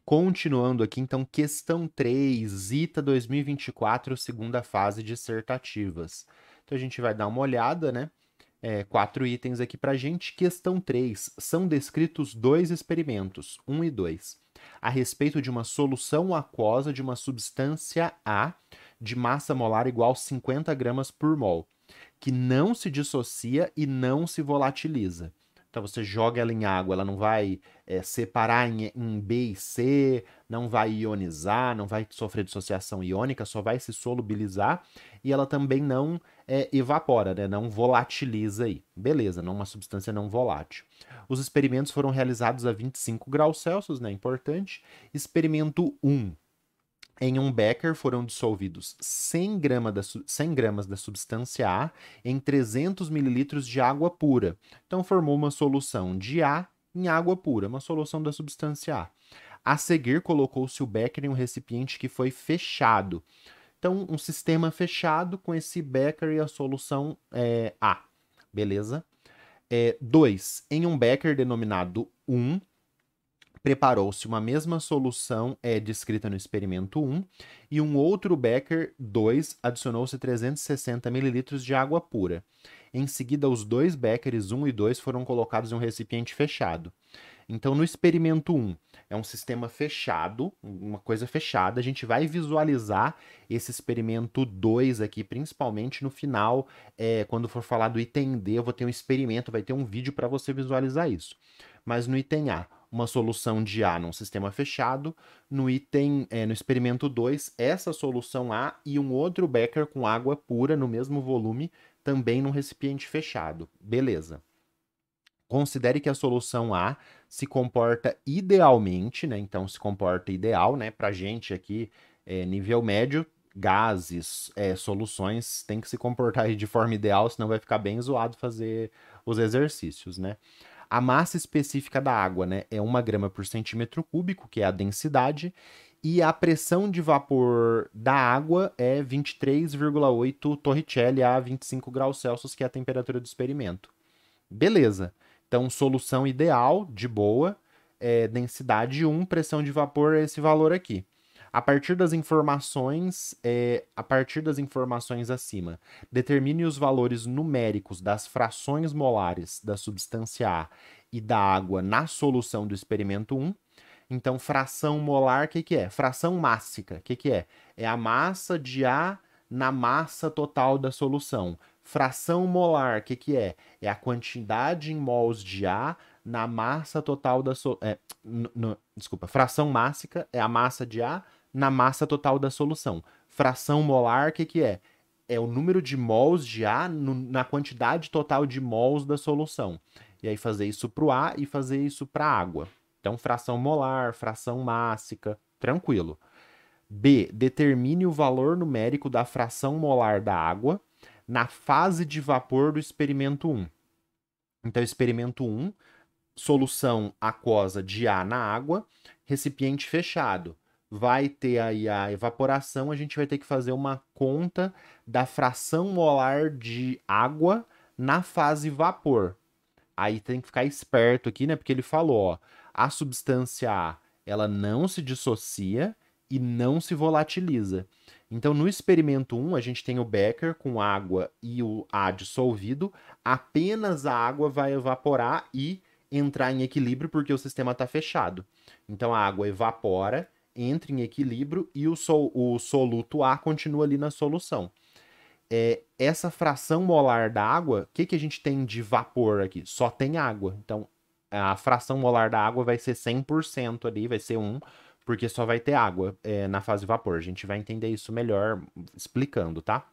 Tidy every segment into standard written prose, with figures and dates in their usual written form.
Continuando aqui, então, questão 3, ITA 2024, segunda fase dissertativas. Então, a gente vai dar uma olhada, né? 4 itens aqui para a gente. Questão 3. São descritos dois experimentos, 1 e 2, a respeito de uma solução aquosa de uma substância A de massa molar igual a 50 gramas por mol, que não se dissocia e não se volatiliza. Então você joga ela em água, ela não vai separar em B e C, não vai ionizar, não vai sofrer dissociação iônica, só vai se solubilizar e ela também não evapora, né? Não volatiliza aí. Beleza, não uma substância não volátil. Os experimentos foram realizados a 25 graus Celsius, né? Importante. Experimento 1. Em um becker foram dissolvidos 100 gramas da substância A em 300 mililitros de água pura. Então formou uma solução de A em água pura, uma solução da substância A. A seguir, colocou-se o becker em um recipiente que foi fechado. Então, um sistema fechado com esse becker e a solução A. Beleza? 2. Em um becker denominado 1, preparou-se uma mesma solução descrita no experimento 1 e um outro becker 2 adicionou-se 360 ml de água pura. Em seguida, os dois beckers 1 e 2 foram colocados em um recipiente fechado. Então, no experimento 1, é um sistema fechado, uma coisa fechada. A gente vai visualizar esse experimento 2 aqui, principalmente no final, quando for falar do item D, eu vou ter um experimento, vai ter um vídeo para você visualizar isso. Mas no item A, uma solução de A num sistema fechado. No experimento 2, essa solução A e um outro becker com água pura no mesmo volume, também num recipiente fechado. Beleza. Considere que a solução A se comporta idealmente, né? Então, se comporta ideal, né? Para gente aqui, nível médio, gases, soluções, tem que se comportar de forma ideal, senão vai ficar bem zoado fazer os exercícios, né? A massa específica da água, né? É 1 grama por centímetro cúbico, que é a densidade, e a pressão de vapor da água é 23,8 torricelli a 25 graus Celsius, que é a temperatura do experimento. Beleza. Então, solução ideal, de boa, densidade 1, pressão de vapor é esse valor aqui. A partir das informações acima, determine os valores numéricos das frações molares da substância A e da água na solução do experimento 1. Então, fração molar, o que é? Fração mássica, o que é? É a massa de A na massa total da solução. Fração molar, o que é? É a quantidade em mols de A na massa total da desculpa, fração mássica é a massa de A na massa total da solução. Fração molar, o que é? É o número de mols de A na quantidade total de mols da solução. E aí fazer isso para o A e fazer isso para a água. Então, fração molar, fração mássica, tranquilo. B. Determine o valor numérico da fração molar da água na fase de vapor do experimento 1. Então, experimento 1, solução aquosa de A na água, recipiente fechado. Vai ter aí a evaporação, a gente vai ter que fazer uma conta da fração molar de água na fase vapor. Aí tem que ficar esperto aqui, né? Porque ele falou, ó, a substância A, ela não se dissocia e não se volatiliza. Então, no experimento 1, a gente tem o becker com água e o A dissolvido. Apenas a água vai evaporar e entrar em equilíbrio porque o sistema está fechado. Então, a água evapora, entra em equilíbrio e o soluto A continua ali na solução. Essa fração molar da água, o que a gente tem de vapor aqui? Só tem água. Então, a fração molar da água vai ser 100% ali, vai ser 1, porque só vai ter água na fase vapor. A gente vai entender isso melhor explicando, tá?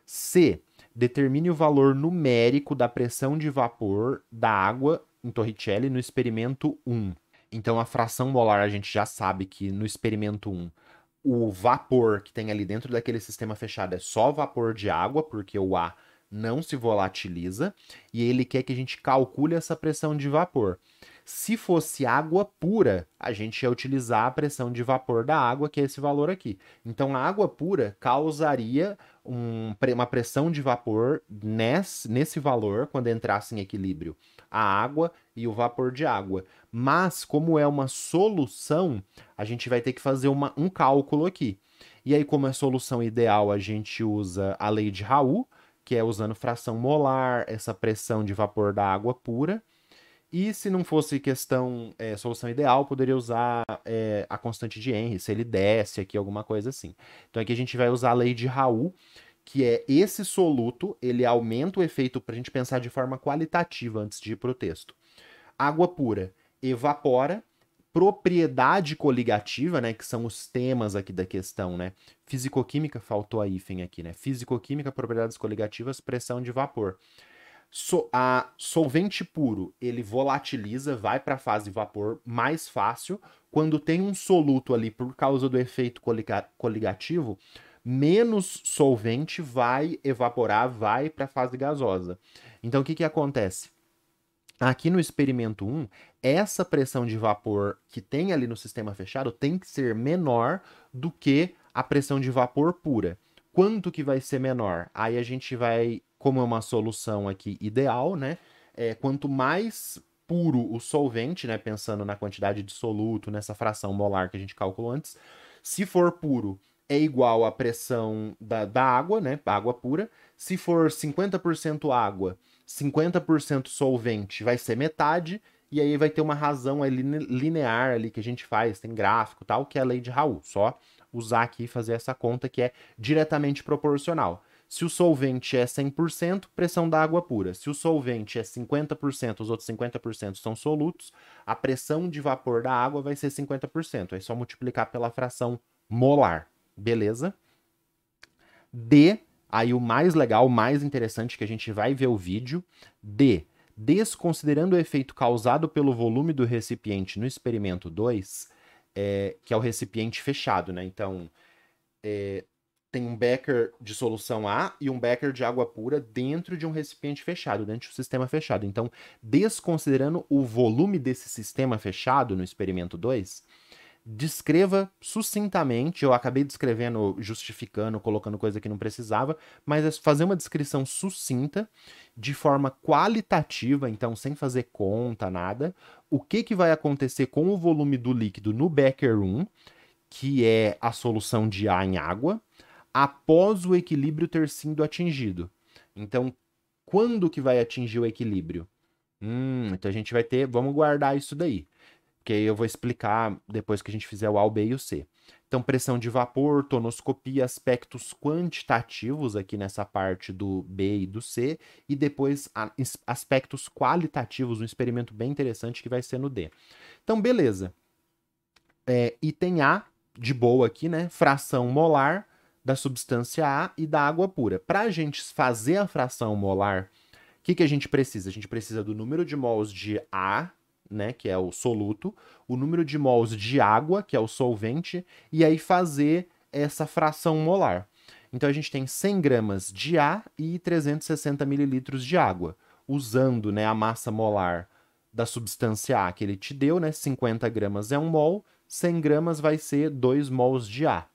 C. Determine o valor numérico da pressão de vapor da água em Torricelli no experimento 1. Então, a fração molar a gente já sabe que no experimento 1 o vapor que tem ali dentro daquele sistema fechado é só vapor de água, porque o A não se volatiliza, e ele quer que a gente calcule essa pressão de vapor. Se fosse água pura, a gente ia utilizar a pressão de vapor da água, que é esse valor aqui. Então, a água pura causaria uma pressão de vapor nesse valor, quando entrasse em equilíbrio, a água e o vapor de água. Mas, como é uma solução, a gente vai ter que fazer um cálculo aqui. E aí, como é solução ideal, a gente usa a lei de Raoult, que é usando fração molar, essa pressão de vapor da água pura. E se não fosse questão, solução ideal, poderia usar a constante de Henry, se ele desce aqui, alguma coisa assim. Então aqui a gente vai usar a lei de Raoult, que é esse soluto, ele aumenta o efeito para a gente pensar de forma qualitativa antes de ir para o texto. Água pura evapora, propriedade coligativa, né, que são os temas aqui da questão, né? Fisicoquímica, faltou a hífen aqui, né? Fisicoquímica, propriedades coligativas, pressão de vapor. A solvente puro, ele volatiliza, vai para a fase vapor mais fácil. Quando tem um soluto ali por causa do efeito coligativo, menos solvente vai evaporar, vai para a fase gasosa. Então, o que acontece? Aqui no experimento 1, essa pressão de vapor que tem ali no sistema fechado tem que ser menor do que a pressão de vapor pura. Quanto que vai ser menor? Aí a gente vai, como é uma solução aqui ideal, né? Quanto mais puro o solvente, né? Pensando na quantidade de soluto, nessa fração molar que a gente calculou antes, se for puro, é igual à pressão da água, né? Água pura. Se for 50% água, 50% solvente, vai ser metade, e aí vai ter uma razão ali linear ali que a gente faz, tem gráfico e tal, que é a lei de Raoult. Só usar aqui e fazer essa conta que é diretamente proporcional. Se o solvente é 100%, pressão da água pura. Se o solvente é 50%, os outros 50% são solutos, a pressão de vapor da água vai ser 50%. É só multiplicar pela fração molar. Beleza? D, aí o mais legal, o mais interessante que a gente vai ver o vídeo. D, desconsiderando o efeito causado pelo volume do recipiente no experimento 2, que é o recipiente fechado, né? Então, tem um becker de solução A e um becker de água pura dentro de um recipiente fechado, dentro do sistema fechado. Então, desconsiderando o volume desse sistema fechado no experimento 2, descreva sucintamente, eu acabei descrevendo, justificando, colocando coisa que não precisava, mas é fazer uma descrição sucinta, de forma qualitativa, então sem fazer conta, nada, o que vai acontecer com o volume do líquido no becker 1, que é a solução de A em água, após o equilíbrio ter sido atingido. Então, quando que vai atingir o equilíbrio? Então a gente vai ter, vamos guardar isso daí, porque aí eu vou explicar depois que a gente fizer o A, o B e o C. Então, pressão de vapor, tonoscopia, aspectos quantitativos aqui nessa parte do B e do C, e depois aspectos qualitativos, um experimento bem interessante que vai ser no D. Então, beleza. Item A, de boa aqui, né? Fração molar da substância A e da água pura. Para a gente fazer a fração molar, o que a gente precisa? A gente precisa do número de mols de A, né, que é o soluto, o número de mols de água, que é o solvente, e aí fazer essa fração molar. Então a gente tem 100 gramas de A e 360 mililitros de água, usando, né, a massa molar da substância A que ele te deu, né, 50 gramas é 1 mol, 100 gramas vai ser 2 mols de A.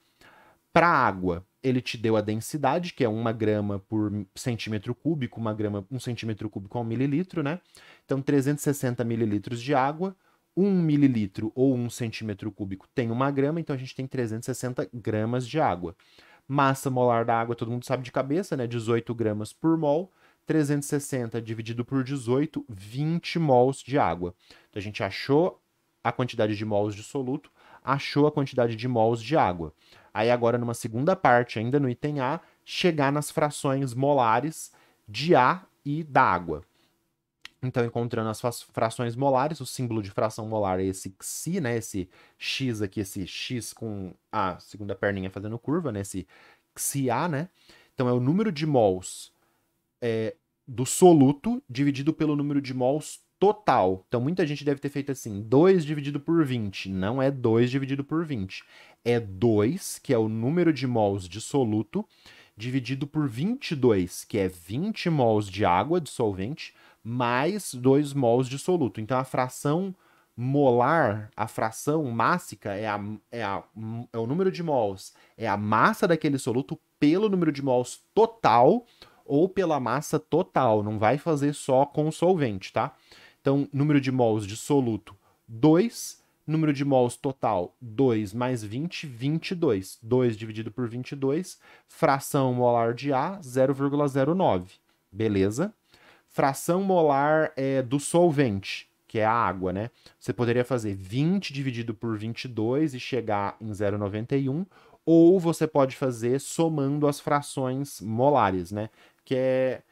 Para a água, ele te deu a densidade, que é 1 grama por centímetro cúbico, 1 centímetro cúbico a 1 mililitro, né? Então, 360 mililitros de água, 1 mililitro ou 1 centímetro cúbico tem 1 grama, então a gente tem 360 gramas de água. Massa molar da água, todo mundo sabe de cabeça, né? 18 gramas por mol, 360 dividido por 18, 20 mols de água. Então, a gente achou a quantidade de mols de soluto, achou a quantidade de mols de água. Aí agora, numa segunda parte, ainda no item A, chegar nas frações molares de A e da água. Então, encontrando as frações molares, o símbolo de fração molar é esse xi, né? Esse x aqui, esse x com a segunda perninha fazendo curva, né? Esse xA, né? Então, é o número de mols do soluto dividido pelo número de mols total. Então, muita gente deve ter feito assim, 2 dividido por 20. Não é 2 dividido por 20. É 2, que é o número de mols de soluto, dividido por 22, que é 20 mols de água de solvente, mais 2 mols de soluto. Então, a fração molar, a fração mássica é o número de mols, é a massa daquele soluto pelo número de mols total ou pela massa total. Não vai fazer só com o solvente, tá? Então, número de mols de soluto, 2. Número de mols total, 2 mais 20, 22. 2 dividido por 22. Fração molar de A, 0,09. Beleza? Fração molar do solvente, que é a água, né? Você poderia fazer 20 dividido por 22 e chegar em 0,91, ou você pode fazer somando as frações molares, né? Que é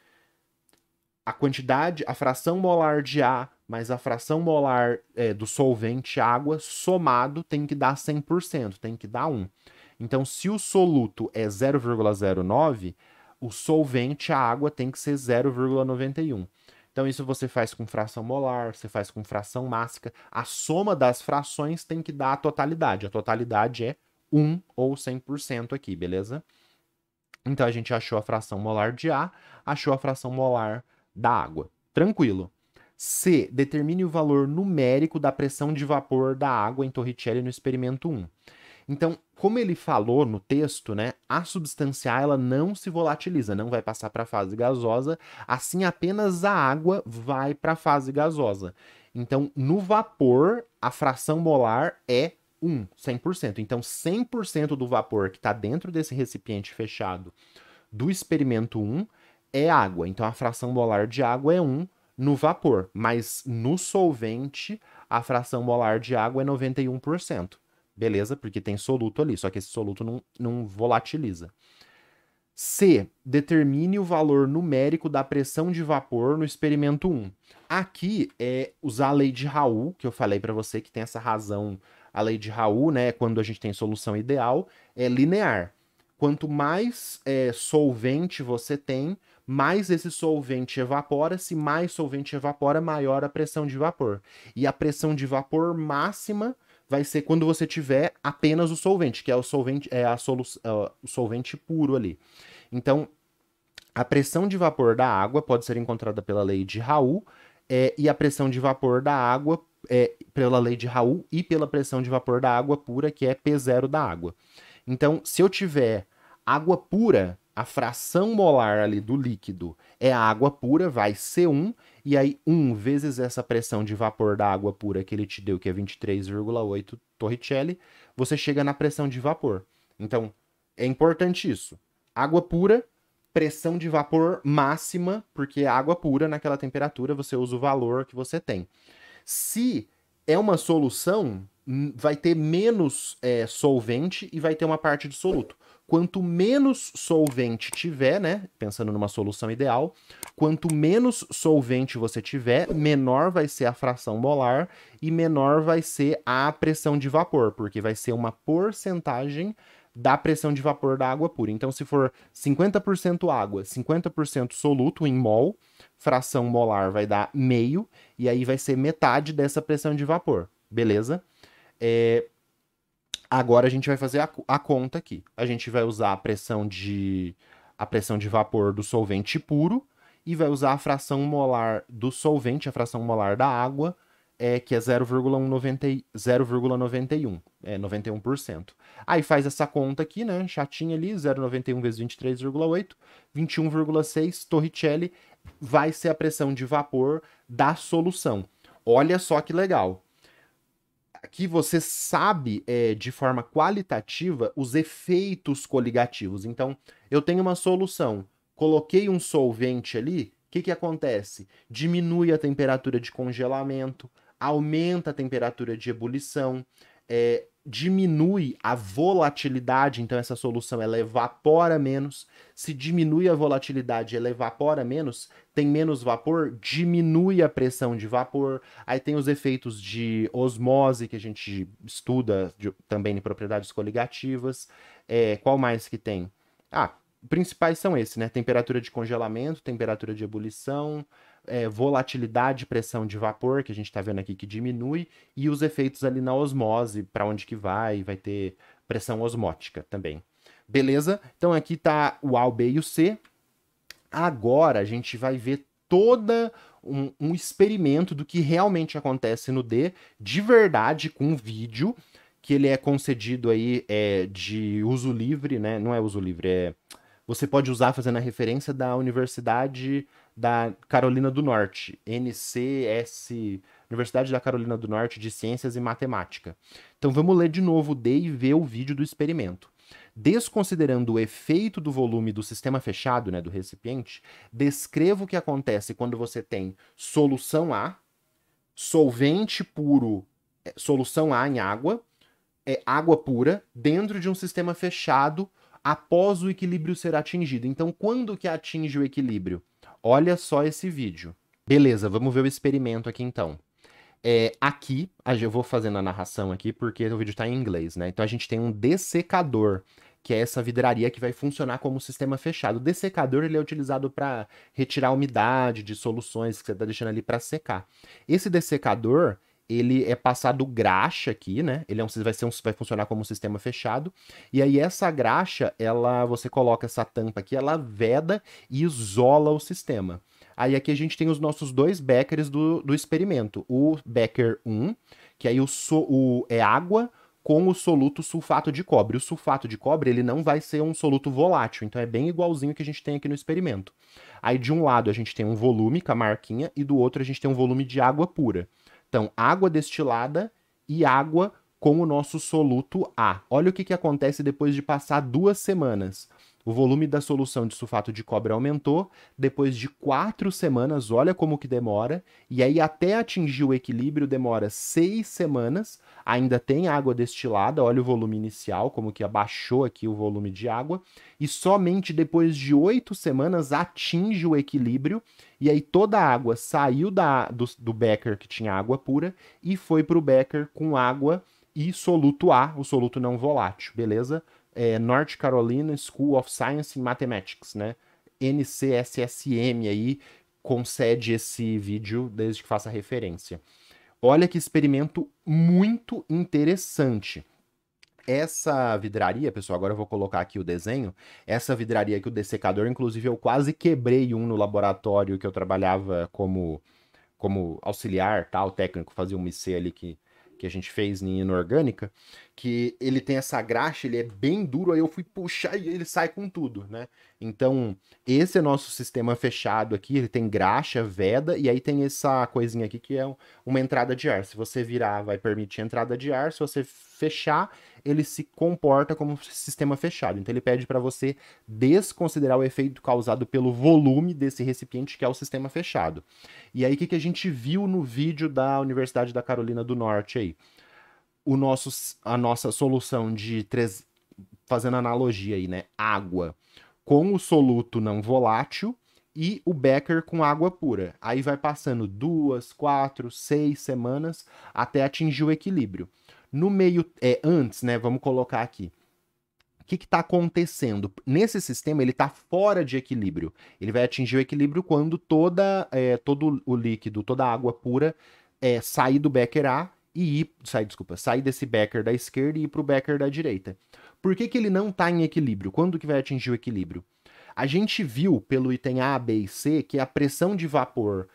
a quantidade, a fração molar de A mais a fração molar do solvente água somado tem que dar 100%, tem que dar 1. Então, se o soluto é 0,09, o solvente, a água, tem que ser 0,91. Então, isso você faz com fração molar, você faz com fração mássica. A soma das frações tem que dar a totalidade. A totalidade é 1 ou 100% aqui, beleza? Então, a gente achou a fração molar de A, achou a fração molar da água. Tranquilo. C. Determine o valor numérico da pressão de vapor da água em Torricelli no experimento 1. Então, como ele falou no texto, né, a substância A ela não se volatiliza, não vai passar para a fase gasosa, assim apenas a água vai para a fase gasosa. Então, no vapor, a fração molar é 100%. Então, 100% do vapor que está dentro desse recipiente fechado do experimento 1 é água. Então, a fração molar de água é 1 no vapor, mas no solvente, a fração molar de água é 91%. Beleza? Porque tem soluto ali, só que esse soluto não volatiliza. C. Determine o valor numérico da pressão de vapor no experimento 1. Aqui é usar a lei de Raoult, que eu falei para você que tem essa razão. A lei de Raoult, né, quando a gente tem solução ideal, é linear. Quanto mais solvente você tem, mais esse solvente evapora. Se mais solvente evapora, maior a pressão de vapor. E a pressão de vapor máxima vai ser quando você tiver apenas o solvente, que é o solvente, o solvente puro ali. Então, a pressão de vapor da água pode ser encontrada pela lei de Raoult, e a pressão de vapor da água pela lei de Raoult e pela pressão de vapor da água pura, que é P0 da água. Então, se eu tiver água pura, a fração molar ali do líquido é a água pura, vai ser 1, e aí 1 vezes essa pressão de vapor da água pura que ele te deu, que é 23,8 Torricelli, você chega na pressão de vapor. Então, é importante isso. Água pura, pressão de vapor máxima, porque água pura, naquela temperatura, você usa o valor que você tem. Se é uma solução, vai ter menos solvente e vai ter uma parte de soluto. Quanto menos solvente tiver, né, pensando numa solução ideal, quanto menos solvente você tiver, menor vai ser a fração molar e menor vai ser a pressão de vapor, porque vai ser uma porcentagem da pressão de vapor da água pura. Então, se for 50% água, 50% soluto em mol, fração molar vai dar meio, e aí vai ser metade dessa pressão de vapor, beleza? Agora a gente vai fazer a conta aqui. A gente vai usar a pressão de vapor do solvente puro e vai usar a fração molar do solvente, a fração molar da água, que é 0,91, 91%. Aí faz essa conta aqui, né, chatinha ali, 0,91 vezes 23,8, 21,6 Torricelli vai ser a pressão de vapor da solução. Olha só que legal. Aqui você sabe de forma qualitativa os efeitos coligativos. Então, eu tenho uma solução, coloquei um solvente ali, o que acontece? Diminui a temperatura de congelamento, aumenta a temperatura de ebulição, diminui a volatilidade, então essa solução ela evapora menos. Se diminui a volatilidade, ela evapora menos, tem menos vapor, diminui a pressão de vapor. Aí tem os efeitos de osmose, que a gente estuda também em propriedades coligativas. Qual mais que tem? Principais são esses, né? Temperatura de congelamento, temperatura de ebulição, volatilidade, pressão de vapor, que a gente está vendo aqui que diminui, e os efeitos ali na osmose, para onde que vai ter pressão osmótica também. Beleza? Então aqui tá o A, o B e o C. Agora a gente vai ver toda um experimento do que realmente acontece no D, de verdade, com vídeo, que ele é concedido aí de uso livre, né? Não é uso livre, você pode usar fazendo a referência da Universidade da Carolina do Norte, NCS, Universidade da Carolina do Norte de Ciências e Matemática. Então vamos ler de novo o D e ver o vídeo do experimento. Desconsiderando o efeito do volume do sistema fechado, né, do recipiente, descreva o que acontece quando você tem solução A, solvente puro, solução A em água, água pura, dentro de um sistema fechado após o equilíbrio ser atingido. Então, quando que atinge o equilíbrio? Olha só esse vídeo. Beleza, vamos ver o experimento aqui então. Aqui, eu vou fazendo a narração aqui porque o vídeo está em inglês, né? Então a gente tem um dessecador, que é essa vidraria que vai funcionar como sistema fechado. O dessecador ele é utilizado para retirar a umidade de soluções que você está deixando ali para secar. Esse dessecador, ele é passado graxa aqui, né? Ele vai funcionar como um sistema fechado. E aí essa graxa, você coloca essa tampa aqui, ela veda e isola o sistema. Aí aqui a gente tem os nossos dois beckers do experimento. O becker 1, que aí é água com o soluto sulfato de cobre. O sulfato de cobre ele não vai ser um soluto volátil, então é bem igualzinho que a gente tem aqui no experimento. Aí de um lado a gente tem um volume com a marquinha e do outro a gente tem um volume de água pura. Então, água destilada e água com o nosso soluto A. Olha o que acontece depois de passar 2 semanas. O volume da solução de sulfato de cobre aumentou, depois de 4 semanas, olha como que demora, e aí até atingir o equilíbrio demora 6 semanas, ainda tem água destilada, olha o volume inicial, como que abaixou aqui o volume de água, e somente depois de 8 semanas atinge o equilíbrio, e aí toda a água saiu do becker que tinha água pura e foi para o becker com água e soluto A, o soluto não volátil, beleza? North Carolina School of Science and Mathematics, né? NCSSM aí concede esse vídeo desde que faça referência. Olha que experimento muito interessante. Essa vidraria, pessoal, agora eu vou colocar aqui o desenho. Essa vidraria aqui, o dessecador, inclusive eu quase quebrei um no laboratório que eu trabalhava como auxiliar, tal, técnico, fazia um IC ali que a gente fez em inorgânica, que ele tem essa graxa, ele é bem duro, aí eu fui puxar e ele sai com tudo, né? Então, esse é nosso sistema fechado aqui, ele tem graxa, veda, e aí tem essa coisinha aqui que é uma entrada de ar. Se você virar, vai permitir entrada de ar, se você fechar, ele se comporta como sistema fechado. Então, ele pede para você desconsiderar o efeito causado pelo volume desse recipiente, que é o sistema fechado. E aí, o que a gente viu no vídeo da Universidade da Carolina do Norte aí? A nossa solução fazendo analogia aí, né? Água com o soluto não volátil e o becker com água pura. Aí vai passando 2, 4, 6 semanas até atingir o equilíbrio. No meio, antes, né? Vamos colocar aqui. O que está acontecendo? Nesse sistema, ele está fora de equilíbrio. Ele vai atingir o equilíbrio quando todo o líquido, toda a água pura sair do becker A e sair desse becker da esquerda e ir para o becker da direita. Por que ele não está em equilíbrio? Quando que vai atingir o equilíbrio? A gente viu pelo item A, B e C que a pressão de vapor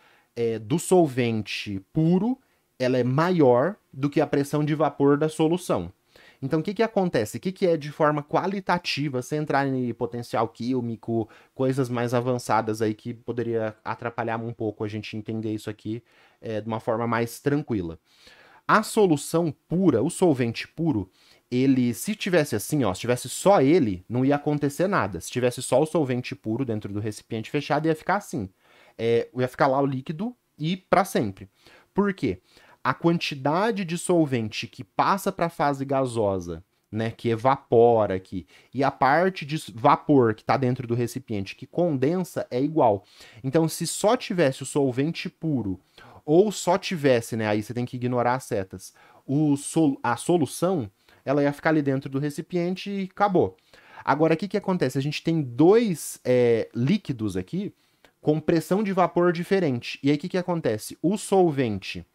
do solvente puro ela é maior do que a pressão de vapor da solução. Então, o que acontece? O que é de forma qualitativa, sem entrar em potencial químico, coisas mais avançadas aí que poderia atrapalhar um pouco a gente entender isso aqui de uma forma mais tranquila. A solução pura, o solvente puro, ele, se tivesse assim, ó, se tivesse só ele, não ia acontecer nada. Se tivesse só o solvente puro dentro do recipiente fechado, ia ficar assim. Ia ficar lá o líquido e para sempre. Por quê? A quantidade de solvente que passa para a fase gasosa, né, que evapora aqui, e a parte de vapor que está dentro do recipiente que condensa é igual. Então, se só tivesse o solvente puro, ou só tivesse, né, aí você tem que ignorar as setas, a solução, ela ia ficar ali dentro do recipiente e acabou. Agora, o que acontece? A gente tem dois líquidos aqui com pressão de vapor diferente. E aí, o que acontece? O solvente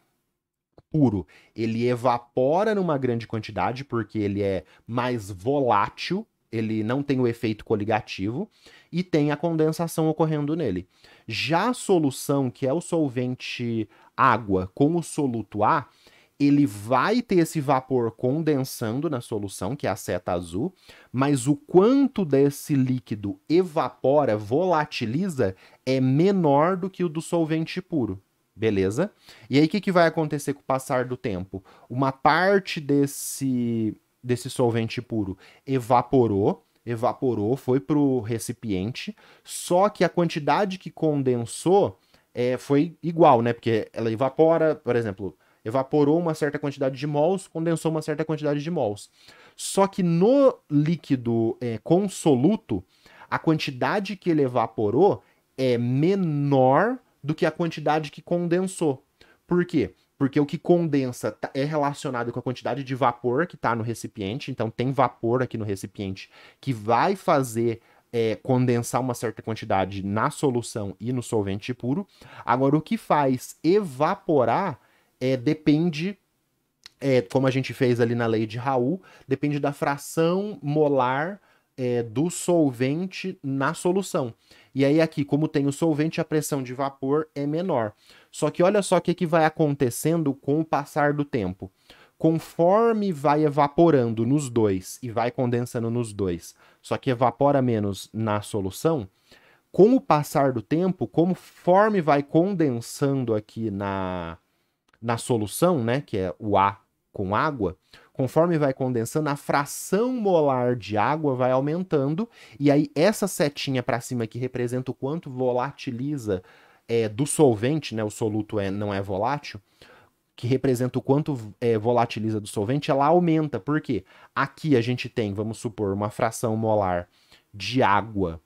puro, ele evapora numa grande quantidade, porque ele é mais volátil, ele não tem o efeito coligativo, e tem a condensação ocorrendo nele. Já a solução, que é o solvente água com o soluto A, ele vai ter esse vapor condensando na solução, que é a seta azul, mas o quanto desse líquido evapora, volatiliza, é menor do que o do solvente puro. Beleza? E aí, o que vai acontecer com o passar do tempo? Uma parte desse solvente puro evaporou, foi para o recipiente, só que a quantidade que condensou foi igual, né? Porque ela evapora, por exemplo, evaporou uma certa quantidade de mols, condensou uma certa quantidade de mols. Só que no líquido com soluto, a quantidade que ele evaporou é menor do que a quantidade que condensou. Por quê? Porque o que condensa é relacionado com a quantidade de vapor que está no recipiente, então tem vapor aqui no recipiente que vai fazer condensar uma certa quantidade na solução e no solvente puro. Agora, o que faz evaporar depende, como a gente fez ali na lei de Raul, depende da fração molar do solvente na solução. E aí aqui, como tem o solvente, a pressão de vapor é menor. Só que olha só o que vai acontecendo com o passar do tempo. Conforme vai evaporando nos dois e vai condensando nos dois, só que evapora menos na solução, com o passar do tempo, conforme vai condensando aqui na solução, né, que é o A com água, conforme vai condensando, a fração molar de água vai aumentando, e aí essa setinha para cima que representa o quanto volatiliza do solvente, né, o soluto não é volátil, que representa o quanto volatiliza do solvente, ela aumenta. Por quê? Aqui a gente tem, vamos supor, uma fração molar de água,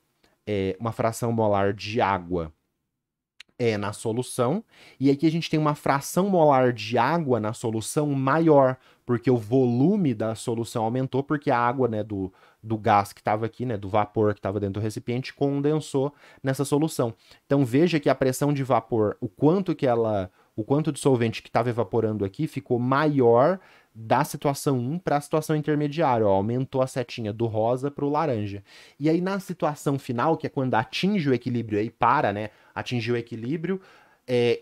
na solução, e aqui a gente tem uma fração molar de água na solução maior, porque o volume da solução aumentou, porque a água, né, do gás que estava aqui, né, do vapor que estava dentro do recipiente, condensou nessa solução. Então veja que a pressão de vapor, o quanto de solvente que estava evaporando aqui ficou maior da situação 1 para a situação intermediária, ó, aumentou a setinha do rosa para o laranja. E aí na situação final, que é quando atinge o equilíbrio, aí para, né, atingir o equilíbrio,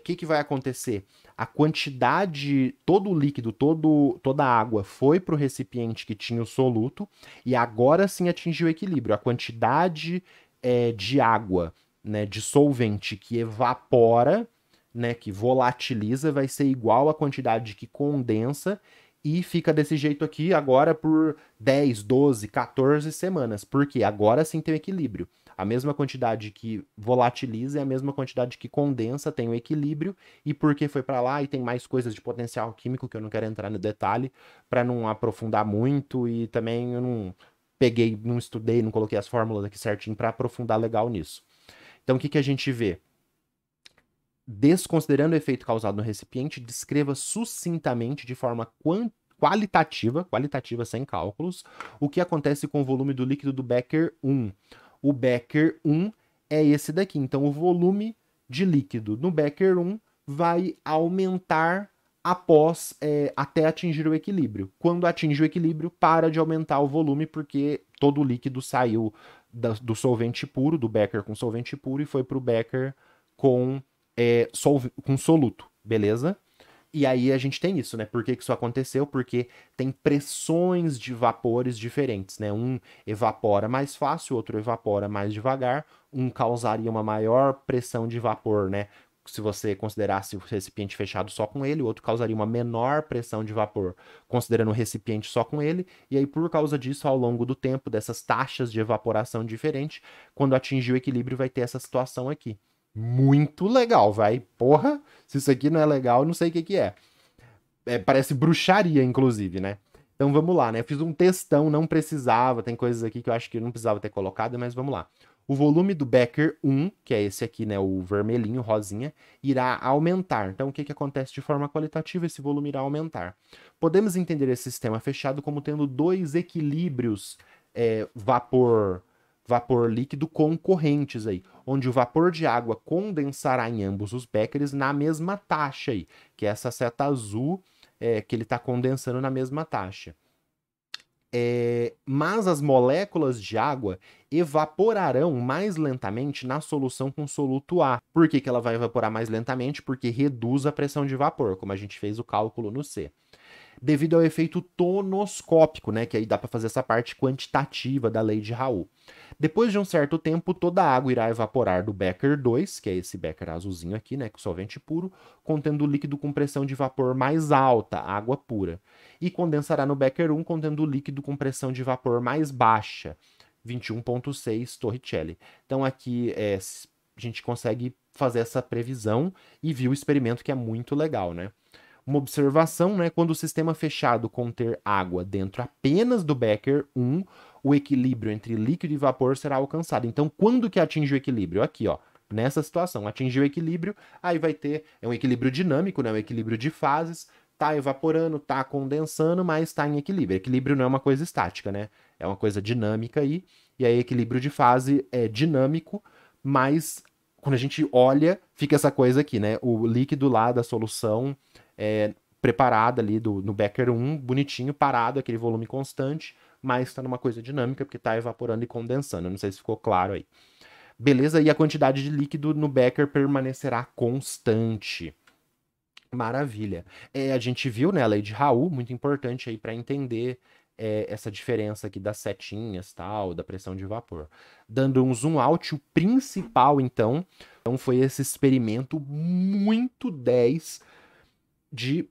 que vai acontecer? A quantidade, todo o líquido, toda a água foi para o recipiente que tinha o soluto, e agora sim atingiu o equilíbrio. A quantidade de água, né, de solvente que evapora, né, que volatiliza, vai ser igual à quantidade que condensa, e fica desse jeito aqui agora por 10, 12, 14 semanas. Porque agora sim tem o equilíbrio. A mesma quantidade que volatiliza é a mesma quantidade que condensa, tem o equilíbrio, e porque foi para lá e tem mais coisas de potencial químico que eu não quero entrar no detalhe para não aprofundar muito, e também eu não peguei, não estudei, não coloquei as fórmulas aqui certinho para aprofundar legal nisso. Então o que a gente vê? Desconsiderando o efeito causado no recipiente, descreva sucintamente, de forma qualitativa sem cálculos, o que acontece com o volume do líquido do Becker 1. O Becker 1 é esse daqui. Então, o volume de líquido no Becker 1 vai aumentar até atingir o equilíbrio. Quando atinge o equilíbrio, para de aumentar o volume, porque todo o líquido saiu do solvente puro, do Becker com solvente puro, e foi para o Becker com soluto, beleza? E aí a gente tem isso, né? Por que isso aconteceu? Porque tem pressões de vapores diferentes, né? Um evapora mais fácil, o outro evapora mais devagar. Um causaria uma maior pressão de vapor, né? Se você considerasse o recipiente fechado só com ele, o outro causaria uma menor pressão de vapor, considerando o recipiente só com ele. E aí, por causa disso, ao longo do tempo, dessas taxas de evaporação diferentes, quando atingir o equilíbrio, vai ter essa situação aqui. Muito legal, vai. Porra, se isso aqui não é legal, eu não sei o que é. Parece bruxaria, inclusive, né? Então vamos lá, né? Eu fiz um textão, não precisava, tem coisas aqui que eu acho que eu não precisava ter colocado, mas vamos lá. O volume do Becker 1, que é esse aqui, né, o vermelhinho, rosinha, irá aumentar. Então o que acontece de forma qualitativa? Esse volume irá aumentar. Podemos entender esse sistema fechado como tendo dois equilíbrios vapor líquido concorrentes aí, onde o vapor de água condensará em ambos os beckers na mesma taxa aí, que é essa seta azul que ele está condensando na mesma taxa. Mas as moléculas de água evaporarão mais lentamente na solução com soluto A. Por que ela vai evaporar mais lentamente? Porque reduz a pressão de vapor, como a gente fez o cálculo no C. devido ao efeito tonoscópico, né, que aí dá para fazer essa parte quantitativa da lei de Raoult. Depois de um certo tempo, toda a água irá evaporar do becker 2, que é esse becker azulzinho aqui, né, com solvente puro, contendo líquido com pressão de vapor mais alta, água pura, e condensará no becker 1, contendo líquido com pressão de vapor mais baixa, 21,6 Torricelli. Então aqui a gente consegue fazer essa previsão e viu o experimento que é muito legal, né? Uma observação, né? Quando o sistema fechado conter água dentro apenas do becker 1, o equilíbrio entre líquido e vapor será alcançado. Então, quando que atinge o equilíbrio? Aqui, ó. Nessa situação, atingir o equilíbrio, aí vai ter um equilíbrio dinâmico, né? Um equilíbrio de fases, tá evaporando, tá condensando, mas tá em equilíbrio. Equilíbrio não é uma coisa estática, né? É uma coisa dinâmica aí, e aí equilíbrio de fase é dinâmico, mas quando a gente olha, fica essa coisa aqui, né? O líquido lá da solução preparada ali no becker 1, bonitinho, parado, aquele volume constante, mas está numa coisa dinâmica, porque está evaporando e condensando. Não sei se ficou claro aí. Beleza? E a quantidade de líquido no becker permanecerá constante. Maravilha. A gente viu, né, a lei de Raoult, muito importante aí para entender essa diferença aqui das setinhas, tal, da pressão de vapor. Dando um zoom out, o principal, então foi esse experimento muito 10 de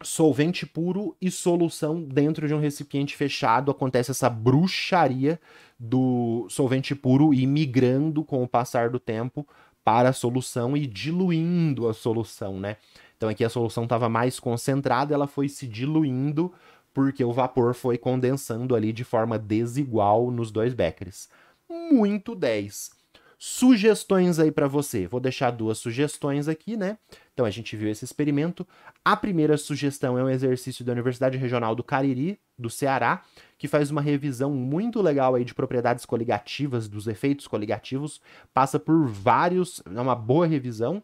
solvente puro e solução dentro de um recipiente fechado. Acontece essa bruxaria do solvente puro ir migrando com o passar do tempo para a solução e diluindo a solução, né? Então aqui a solução estava mais concentrada, ela foi se diluindo porque o vapor foi condensando ali de forma desigual nos dois beckers. Muito 10. Sugestões aí para você. Vou deixar duas sugestões aqui, né? Então a gente viu esse experimento. A primeira sugestão é um exercício da Universidade Regional do Cariri, do Ceará, que faz uma revisão muito legal aí de propriedades coligativas, dos efeitos coligativos, passa por vários, é uma boa revisão.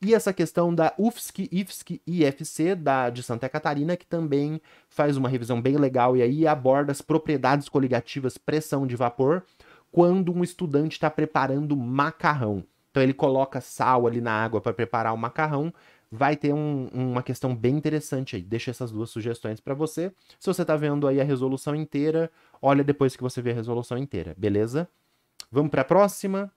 E essa questão da UFSC, IFSC e IFC de Santa Catarina, que também faz uma revisão bem legal e aí aborda as propriedades coligativas, pressão de vapor, quando um estudante está preparando macarrão. Então ele coloca sal ali na água para preparar o macarrão. Vai ter uma questão bem interessante aí. Deixa essas duas sugestões para você. Se você está vendo aí a resolução inteira, olha depois que você vê a resolução inteira, beleza? Vamos para a próxima?